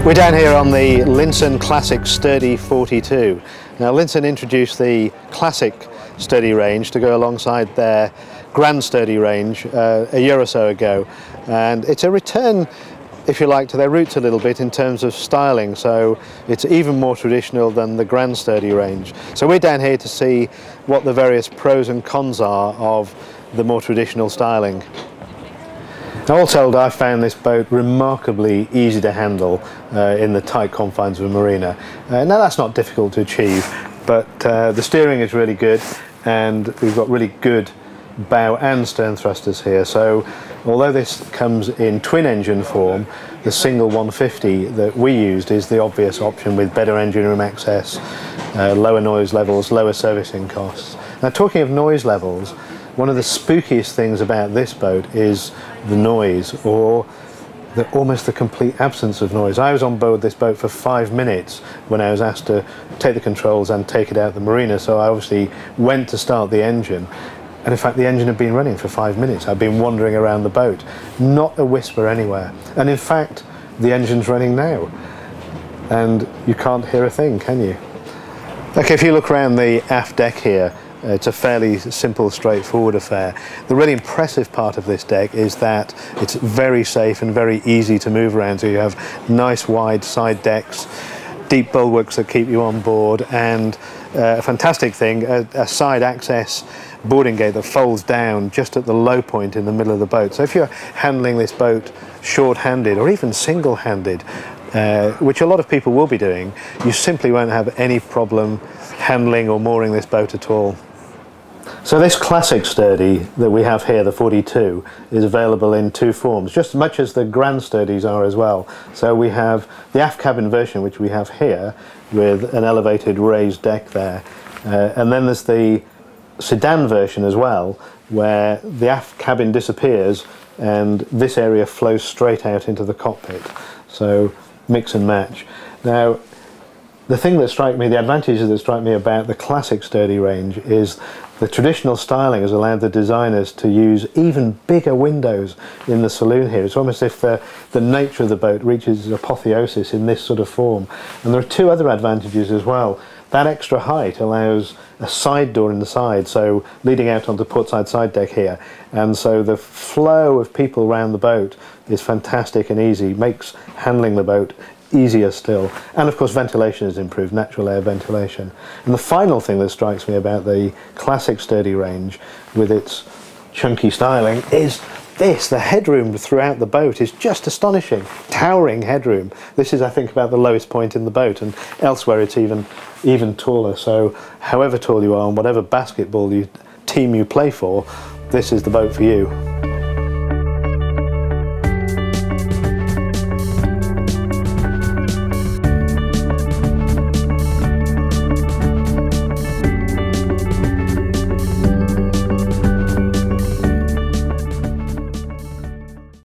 We're down here on the Linssen Classic Sturdy 42. Now Linssen introduced the Classic Sturdy range to go alongside their Grand Sturdy range a year or so ago, and it's a return, if you like, to their roots a little bit in terms of styling, so it's even more traditional than the Grand Sturdy range. So we're down here to see what the various pros and cons are of the more traditional styling. Now, all told, I found this boat remarkably easy to handle in the tight confines of a marina. Now that's not difficult to achieve, but the steering is really good, and we've got really good bow and stern thrusters here. So although this comes in twin engine form, the single 150 that we used is the obvious option with better engine room access, lower noise levels, lower servicing costs. Now, talking of noise levels, one of the spookiest things about this boat is the noise, or almost the complete absence of noise. I was on board this boat for 5 minutes when I was asked to take the controls and take it out the marina, so I obviously went to start the engine, and in fact the engine had been running for 5 minutes. I'd been wandering around the boat, not a whisper anywhere, and in fact the engine's running now and you can't hear a thing, can you? Okay, if you look around the aft deck here, it's a fairly simple, straightforward affair. The really impressive part of this deck is that it's very safe and very easy to move around. So you have nice wide side decks, deep bulwarks that keep you on board, and a fantastic thing, a side access boarding gate that folds down just at the low point in the middle of the boat. So if you're handling this boat short-handed or even single-handed, which a lot of people will be doing, you simply won't have any problem handling or mooring this boat at all. So this Classic Sturdy that we have here, the 42, is available in two forms, just as much as the Grand Sturdys are as well. So we have the aft cabin version, which we have here, with an elevated raised deck there. And then there's the sedan version as well, where the aft cabin disappears and this area flows straight out into the cockpit. So mix and match. Now, the thing that strike me, the advantages that strike me about the Classic Sturdy range is the traditional styling has allowed the designers to use even bigger windows in the saloon here. It's almost as if the nature of the boat reaches apotheosis in this sort of form. And there are two other advantages as well. That extra height allows a side door in the side, so leading out onto portside side deck here. And so the flow of people around the boat is fantastic and easy, makes handling the boat easier still. And of course ventilation has improved, natural air ventilation. And the final thing that strikes me about the Classic Sturdy range with its chunky styling is this. The headroom throughout the boat is just astonishing. Towering headroom. This is, I think, about the lowest point in the boat, and elsewhere it's even taller. So however tall you are and whatever basketball team you play for, this is the boat for you.